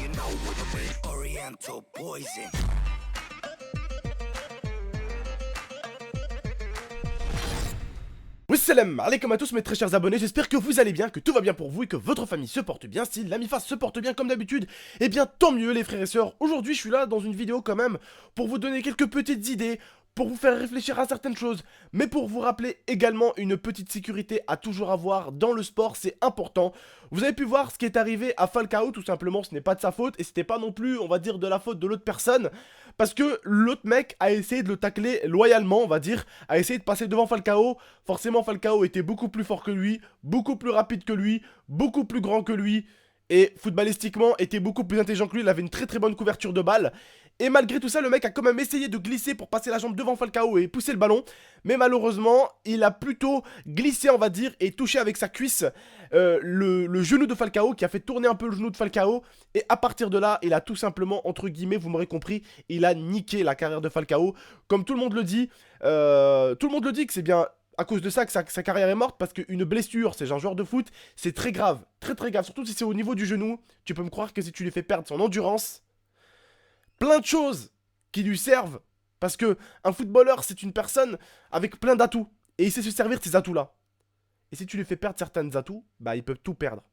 you know what I mean? Oriental poison. Wassalam alaikum à tous mes très chers abonnés, j'espère que vous allez bien, que tout va bien pour vous et que votre famille se porte bien. Si la MIFA se porte bien comme d'habitude, eh bien tant mieux les frères et sœurs. Aujourd'hui je suis là dans une vidéo quand même pour vous donner quelques petites idées, pour vous faire réfléchir à certaines choses, mais pour vous rappeler également une petite sécurité à toujours avoir dans le sport, c'est important. Vous avez pu voir ce qui est arrivé à Falcao, tout simplement, ce n'est pas de sa faute, et c'était pas non plus, on va dire, de la faute de l'autre personne, parce que l'autre mec a essayé de le tacler loyalement, on va dire, a essayé de passer devant Falcao. Forcément Falcao était beaucoup plus fort que lui, beaucoup plus rapide que lui, beaucoup plus grand que lui, et footballistiquement était beaucoup plus intelligent que lui, il avait une très très bonne couverture de balle. Et malgré tout ça, le mec a quand même essayé de glisser pour passer la jambe devant Falcao et pousser le ballon. Mais malheureusement, il a plutôt glissé, on va dire, et touché avec sa cuisse le genou de Falcao, qui a fait tourner un peu le genou de Falcao. Et à partir de là, il a tout simplement, entre guillemets, vous m'aurez compris, il a niqué la carrière de Falcao. Comme tout le monde le dit, que c'est bien à cause de ça que sa carrière est morte, parce qu'une blessure, c'est un joueur de foot, c'est très grave, très très grave. Surtout si c'est au niveau du genou, tu peux me croire que si tu lui fais perdre son endurance, plein de choses qui lui servent, parce que un footballeur, c'est une personne avec plein d'atouts, et il sait se servir de ces atouts-là. Et si tu lui fais perdre certains atouts, bah il peut tout perdre.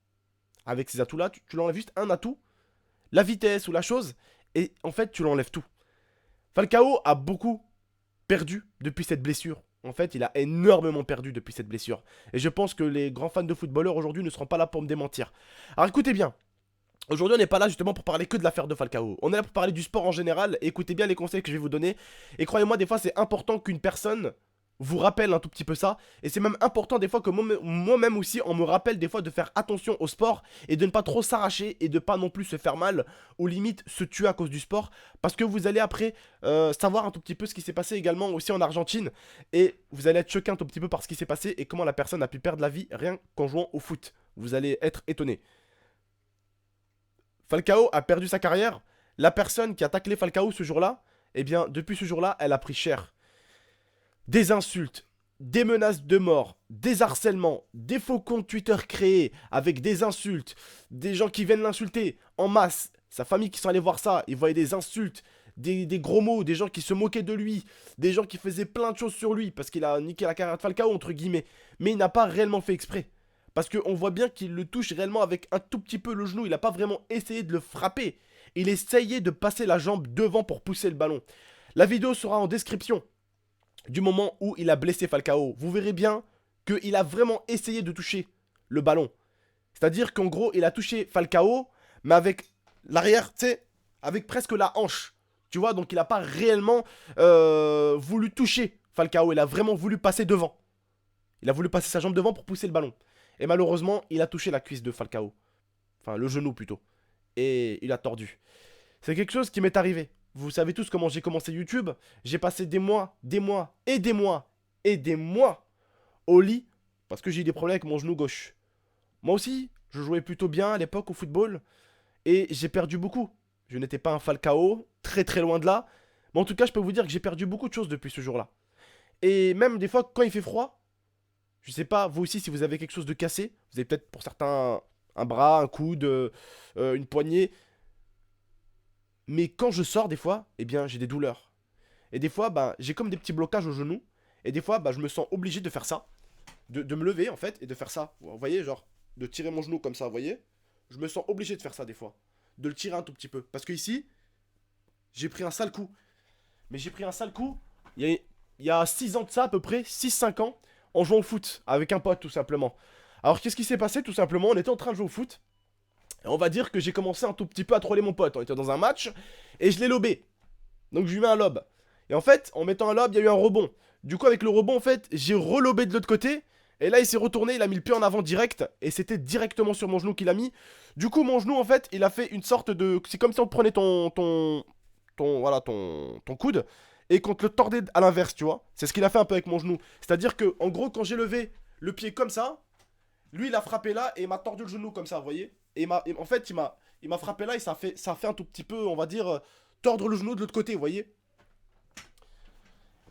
Avec ces atouts-là, tu l'enlèves juste un atout, la vitesse ou la chose, et en fait, tu l'enlèves tout. Falcao a beaucoup perdu depuis cette blessure. En fait, il a énormément perdu depuis cette blessure. Et je pense que les grands fans de footballeurs aujourd'hui ne seront pas là pour me démentir. Alors écoutez bien. Aujourd'hui, on n'est pas là justement pour parler que de l'affaire de Falcao. On est là pour parler du sport en général. Écoutez bien les conseils que je vais vous donner. Et croyez-moi, des fois, c'est important qu'une personne vous rappelle un tout petit peu ça. Et c'est même important des fois que moi-même aussi, on me rappelle des fois de faire attention au sport et de ne pas trop s'arracher et de pas non plus se faire mal ou limite se tuer à cause du sport. Parce que vous allez après savoir un tout petit peu ce qui s'est passé également aussi en Argentine. Et vous allez être choqué un tout petit peu par ce qui s'est passé et comment la personne a pu perdre la vie rien qu'en jouant au foot. Vous allez être étonné. Falcao a perdu sa carrière. La personne qui a taclé Falcao ce jour-là, eh bien, depuis ce jour-là, elle a pris cher. Des insultes, des menaces de mort, des harcèlements, des faux comptes Twitter créés avec des insultes, des gens qui viennent l'insulter en masse, sa famille qui sont allés voir ça, ils voyaient des insultes, des gros mots, des gens qui se moquaient de lui, des gens qui faisaient plein de choses sur lui parce qu'il a niqué la carrière de Falcao, entre guillemets. Mais il n'a pas réellement fait exprès. Parce qu'on voit bien qu'il le touche réellement avec un tout petit peu le genou. Il n'a pas vraiment essayé de le frapper. Il essayait de passer la jambe devant pour pousser le ballon. La vidéo sera en description du moment où il a blessé Falcao. Vous verrez bien qu'il a vraiment essayé de toucher le ballon. C'est-à-dire qu'en gros, il a touché Falcao, mais avec l'arrière, tu sais, avec presque la hanche. Tu vois, donc il n'a pas réellement voulu toucher Falcao. Il a vraiment voulu passer devant. Il a voulu passer sa jambe devant pour pousser le ballon. Et malheureusement, il a touché la cuisse de Falcao. Enfin, le genou plutôt. Et il a tordu. C'est quelque chose qui m'est arrivé. Vous savez tous comment j'ai commencé YouTube. J'ai passé des mois au lit parce que j'ai eu des problèmes avec mon genou gauche. Moi aussi, je jouais plutôt bien à l'époque au football. Et j'ai perdu beaucoup. Je n'étais pas un Falcao, très très loin de là. Mais en tout cas, je peux vous dire que j'ai perdu beaucoup de choses depuis ce jour-là. Et même des fois, quand il fait froid, je sais pas, vous aussi, si vous avez quelque chose de cassé, vous avez peut-être pour certains un bras, un coude, une poignée. Mais quand je sors, des fois, eh bien, j'ai des douleurs. Et des fois, bah, j'ai comme des petits blocages au genou. Et des fois, bah, je me sens obligé de faire ça. De me lever, en fait, et de faire ça. Vous voyez, genre, de tirer mon genou comme ça, vous voyez. Je me sens obligé de faire ça, des fois. De le tirer un tout petit peu. Parce que ici, j'ai pris un sale coup. Mais j'ai pris un sale coup il y a 6 ans de ça, à peu près, 6-5 ans. En jouant au foot avec un pote tout simplement. Alors qu'est-ce qui s'est passé tout simplement? On était en train de jouer au foot. Et on va dire que j'ai commencé un tout petit peu à troller mon pote. On était dans un match et je l'ai lobé. Donc je lui mets un lob. Et en fait, en mettant un lob, il y a eu un rebond. Du coup avec le rebond en fait, j'ai relobé de l'autre côté. Et là il s'est retourné, il a mis le pied en avant direct. Et c'était directement sur mon genou qu'il a mis. Du coup mon genou en fait, il a fait une sorte de... C'est comme si on prenait ton coude et qu'on te le tordait à l'inverse, tu vois. C'est ce qu'il a fait un peu avec mon genou. C'est-à-dire que, en gros, quand j'ai levé le pied comme ça, lui, il a frappé là et il m'a tordu le genou comme ça, vous voyez. En fait, il m'a frappé là et ça a fait un tout petit peu, on va dire, tordre le genou de l'autre côté, vous voyez.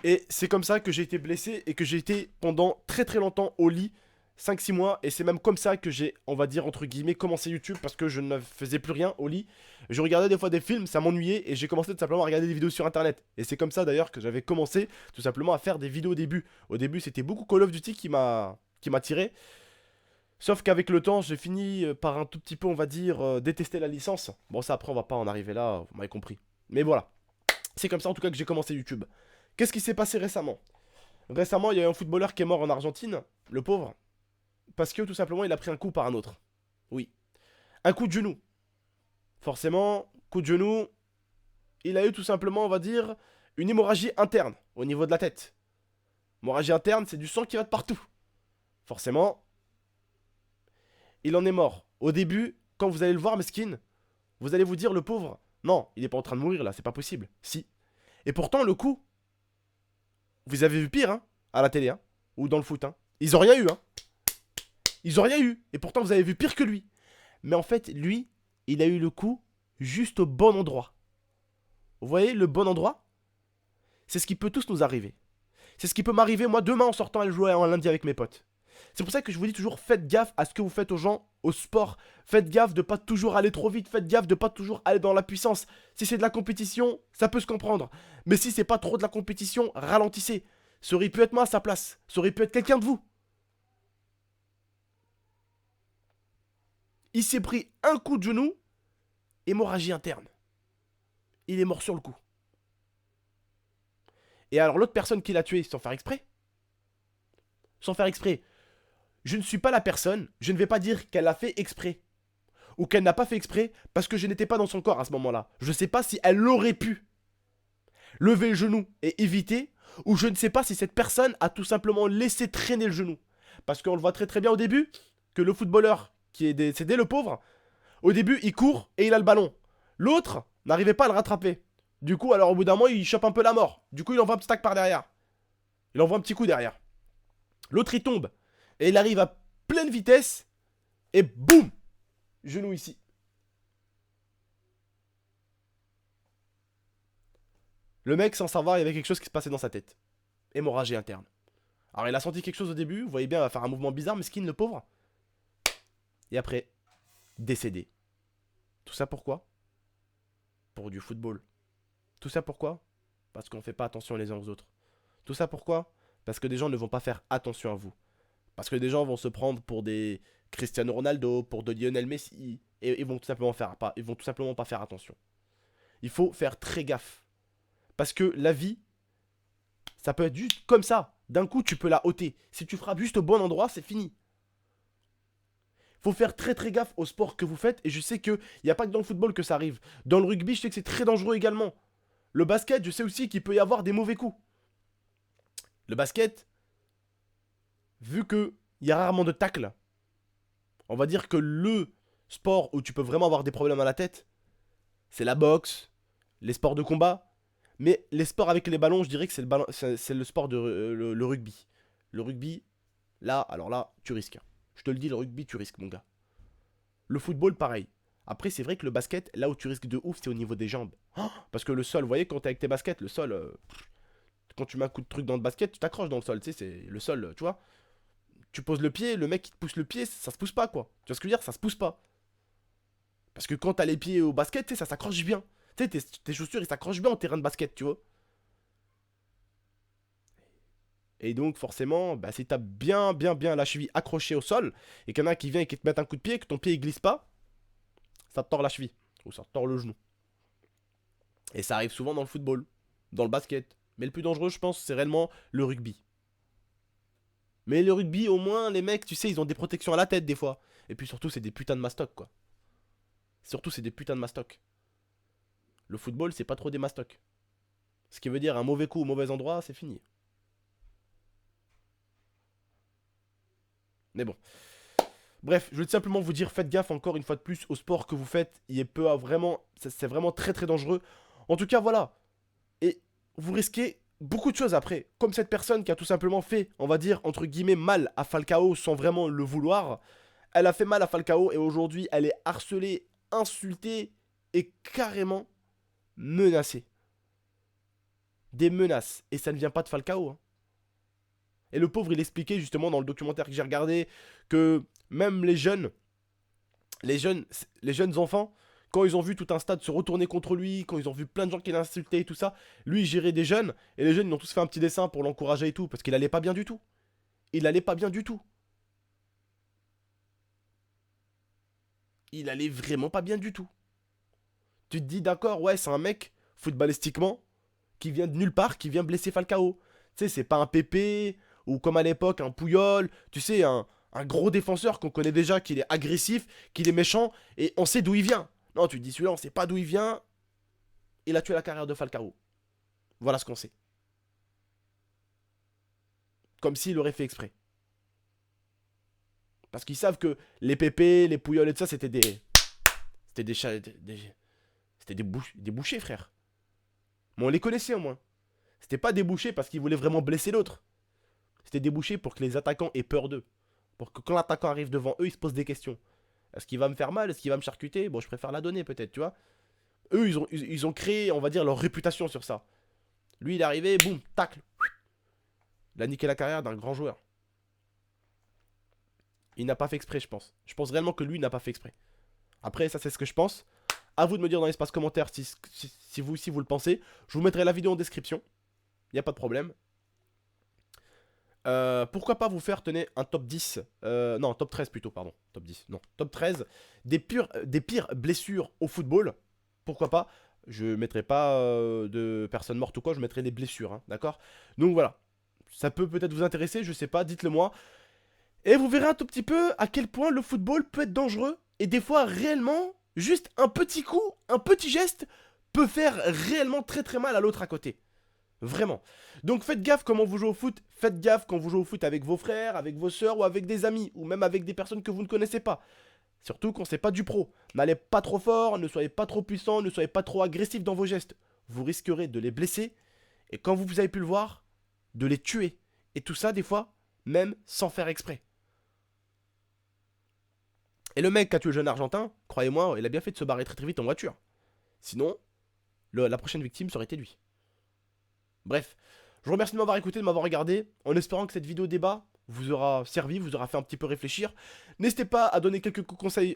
Et c'est comme ça que j'ai été blessé et que j'ai été pendant très très longtemps au lit. 5-6 mois, et c'est même comme ça que j'ai, on va dire, entre guillemets, commencé YouTube, parce que je ne faisais plus rien au lit. Je regardais des fois des films, ça m'ennuyait, et j'ai commencé tout simplement à regarder des vidéos sur internet. Et c'est comme ça d'ailleurs que j'avais commencé tout simplement à faire des vidéos au début. Au début, c'était beaucoup Call of Duty qui m'a tiré. Sauf qu'avec le temps, j'ai fini par un tout petit peu, on va dire, détester la licence. Bon, ça après, on va pas en arriver là, vous m'avez compris. Mais voilà, c'est comme ça en tout cas que j'ai commencé YouTube. Qu'est-ce qui s'est passé récemment? Récemment, il y a eu un footballeur qui est mort en Argentine, le pauvre, parce que tout simplement, il a pris un coup par un autre. Oui, un coup de genou. Forcément, coup de genou, il a eu tout simplement, on va dire, une hémorragie interne au niveau de la tête. Hémorragie interne, c'est du sang qui va de partout. Forcément, il en est mort. Au début, quand vous allez le voir, mesquine, vous allez vous dire, le pauvre, non, il n'est pas en train de mourir là, c'est pas possible. Si. Et pourtant, le coup, vous avez vu pire, hein, à la télé, hein, ou dans le foot, hein. Ils ont rien eu, hein. Ils ont rien eu. Et pourtant, vous avez vu pire que lui. Mais en fait, lui, il a eu le coup juste au bon endroit. Vous voyez, le bon endroit, c'est ce qui peut tous nous arriver. C'est ce qui peut m'arriver, moi, demain, en sortant à jouer en lundi avec mes potes. C'est pour ça que je vous dis toujours, faites gaffe à ce que vous faites aux gens, au sport. Faites gaffe de pas toujours aller trop vite. Faites gaffe de pas toujours aller dans la puissance. Si c'est de la compétition, ça peut se comprendre. Mais si c'est pas trop de la compétition, ralentissez. Ça aurait pu être moi à sa place. Ça aurait pu être quelqu'un de vous. Il s'est pris un coup de genou, hémorragie interne. Il est mort sur le coup. Et alors l'autre personne qui l'a tué sans faire exprès, je ne suis pas la personne, je ne vais pas dire qu'elle a fait exprès ou qu'elle n'a pas fait exprès parce que je n'étais pas dans son corps à ce moment-là. Je ne sais pas si elle aurait pu lever le genou et éviter, ou je ne sais pas si cette personne a tout simplement laissé traîner le genou. Parce qu'on le voit très très bien au début, que le footballeur qui est décédé, le pauvre, au début il court et il a le ballon. L'autre n'arrivait pas à le rattraper. Du coup, alors au bout d'un moment, il chope un peu la mort. Du coup, il envoie un petit tac par derrière. Il envoie un petit coup derrière. L'autre il tombe. Et il arrive à pleine vitesse. Et boum, genou ici. Le mec, sans savoir, il y avait quelque chose qui se passait dans sa tête. Hémorragie interne. Alors il a senti quelque chose au début, vous voyez bien, il va faire un mouvement bizarre, mesquine, le pauvre. Et après, décédé. Tout ça pourquoi? Pour du football. Tout ça pourquoi? Parce qu'on ne fait pas attention les uns aux autres. Tout ça pourquoi? Parce que des gens ne vont pas faire attention à vous. Parce que des gens vont se prendre pour des Cristiano Ronaldo, pour de Lionel Messi, et ils vont tout simplement pas faire attention. Il faut faire très gaffe. Parce que la vie, ça peut être juste comme ça. D'un coup, tu peux la ôter. Si tu frappes juste au bon endroit, c'est fini. Faut faire très très gaffe au sport que vous faites. Et je sais qu'il n'y a pas que dans le football que ça arrive. Dans le rugby, je sais que c'est très dangereux également. Le basket, je sais aussi qu'il peut y avoir des mauvais coups. Le basket, vu qu'il y a rarement de tacle, on va dire que le sport où tu peux vraiment avoir des problèmes à la tête, c'est la boxe, les sports de combat. Mais les sports avec les ballons, je dirais que c'est le sport de le rugby. Le rugby, là, alors là, tu risques. Je te le dis, le rugby, tu risques, mon gars. Le football, pareil. Après, c'est vrai que le basket, là où tu risques de ouf, c'est au niveau des jambes. Oh, parce que le sol, vous voyez, quand t'es avec tes baskets, le sol, quand tu mets un coup de truc dans le basket, tu t'accroches dans le sol, tu sais, c'est le sol, tu vois. Tu poses le pied, le mec qui te pousse le pied, ça se pousse pas, quoi. Tu vois ce que je veux dire? Ça se pousse pas. Parce que quand t'as les pieds au basket, tu sais, ça s'accroche bien. Tu sais, tes chaussures, ils s'accrochent bien en terrain de basket, tu vois. Et donc, forcément, bah, si t'as bien la cheville accrochée au sol, et qu'il y en a qui vient et qui te met un coup de pied, que ton pied il glisse pas, ça te tord la cheville. Ou ça te tord le genou. Et ça arrive souvent dans le football, dans le basket. Mais le plus dangereux, je pense, c'est réellement le rugby. Mais le rugby, au moins, les mecs, tu sais, ils ont des protections à la tête des fois. Et puis surtout, c'est des putains de mastocs, quoi. Surtout, c'est des putains de mastocs. Le football, c'est pas trop des mastocs. Ce qui veut dire un mauvais coup au mauvais endroit, c'est fini. Mais bon. Bref, je veux simplement vous dire, faites gaffe encore une fois de plus au sport que vous faites. Il peut vraiment, c'est vraiment très très dangereux. En tout cas, voilà. Et vous risquez beaucoup de choses après. Comme cette personne qui a tout simplement fait, on va dire, entre guillemets, mal à Falcao sans vraiment le vouloir. Elle a fait mal à Falcao et aujourd'hui, elle est harcelée, insultée et carrément menacée. Des menaces. Et ça ne vient pas de Falcao, hein. Et le pauvre, il expliquait justement dans le documentaire que j'ai regardé que même les jeunes enfants, quand ils ont vu tout un stade se retourner contre lui, quand ils ont vu plein de gens qui l'insultaient et tout ça, lui il gérait des jeunes, et les jeunes ils ont tous fait un petit dessin pour l'encourager et tout, parce qu'il allait pas bien du tout. Il allait pas bien du tout. Il allait vraiment pas bien du tout. Tu te dis d'accord, ouais, c'est un mec, footballistiquement, qui vient de nulle part, qui vient blesser Falcao. Tu sais, c'est pas un Pépé, ou comme à l'époque, un Pouyol, tu sais, un gros défenseur qu'on connaît déjà, qu'il est agressif, qu'il est méchant, et on sait d'où il vient. Non, tu te dis celui-là, on sait pas d'où il vient, il a tué la carrière de Falcao. Voilà ce qu'on sait. Comme s'il aurait fait exprès. Parce qu'ils savent que les Pépé, les Pouyol et tout ça, c'était des... C'était des chats... C'était des bouchers, frère. Mais on les connaissait au moins. C'était pas des bouchers parce qu'ils voulaient vraiment blesser l'autre. C'était des bouchers pour que les attaquants aient peur d'eux. Pour que quand l'attaquant arrive devant eux, ils se posent des questions. Est-ce qu'il va me faire mal? Est-ce qu'il va me charcuter? Bon, je préfère la donner peut-être, tu vois. Eux, ils ont créé, on va dire, leur réputation sur ça. Lui, il est arrivé, boum, tacle. Il a niqué la carrière d'un grand joueur. Il n'a pas fait exprès, je pense. Je pense réellement que lui n'a pas fait exprès. Après, ça, c'est ce que je pense. À vous de me dire dans l'espace commentaire si vous le pensez. Je vous mettrai la vidéo en description. Il n'y a pas de problème. Pourquoi pas vous faire, tenez, un top 10. Non, top 13 plutôt, pardon. Top 10, non. Top 13. Des pires blessures au football. Pourquoi pas. Je mettrai pas de personnes mortes ou quoi. Je mettrai des blessures, hein, d'accord. Donc voilà. Ça peut peut-être vous intéresser, je sais pas. Dites-le moi. Et vous verrez un tout petit peu à quel point le football peut être dangereux. Et des fois, réellement, juste un petit coup, un petit geste peut faire réellement très très mal à l'autre à côté. Vraiment. Donc faites gaffe comment vous jouez au foot. Faites gaffe quand vous jouez au foot avec vos frères, avec vos soeurs ou avec des amis. Ou même avec des personnes que vous ne connaissez pas. Surtout quand c'est pas du pro. N'allez pas trop fort, ne soyez pas trop puissant, ne soyez pas trop agressif dans vos gestes. Vous risquerez de les blesser. Et quand vous avez pu le voir, de les tuer. Et tout ça des fois, même sans faire exprès. Et le mec qui a tué le jeune argentin, croyez-moi, il a bien fait de se barrer très très vite en voiture. Sinon, la prochaine victime serait été lui. Bref, je vous remercie de m'avoir écouté, de m'avoir regardé, en espérant que cette vidéo débat vous aura servi, vous aura fait un petit peu réfléchir. N'hésitez pas à donner quelques conseils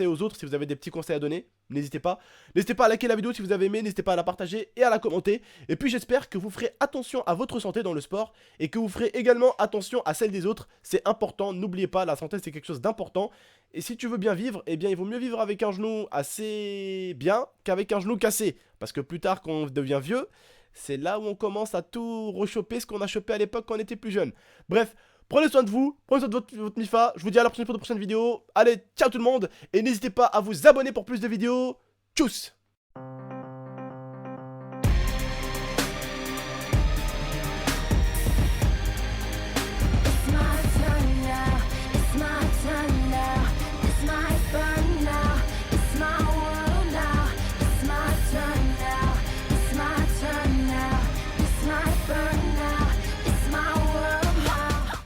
aux autres si vous avez des petits conseils à donner. N'hésitez pas. N'hésitez pas à liker la vidéo si vous avez aimé, n'hésitez pas à la partager et à la commenter. Et puis j'espère que vous ferez attention à votre santé dans le sport et que vous ferez également attention à celle des autres. C'est important, n'oubliez pas, la santé c'est quelque chose d'important. Et si tu veux bien vivre, eh bien il vaut mieux vivre avec un genou assez bien qu'avec un genou cassé. Parce que plus tard quand on devient vieux, c'est là où on commence à tout rechoper ce qu'on a chopé à l'époque quand on était plus jeune. Bref, prenez soin de vous, prenez soin de votre MIFA. Je vous dis à la prochaine pour de prochaines vidéos. Allez, ciao tout le monde. Et n'hésitez pas à vous abonner pour plus de vidéos. Tchuss!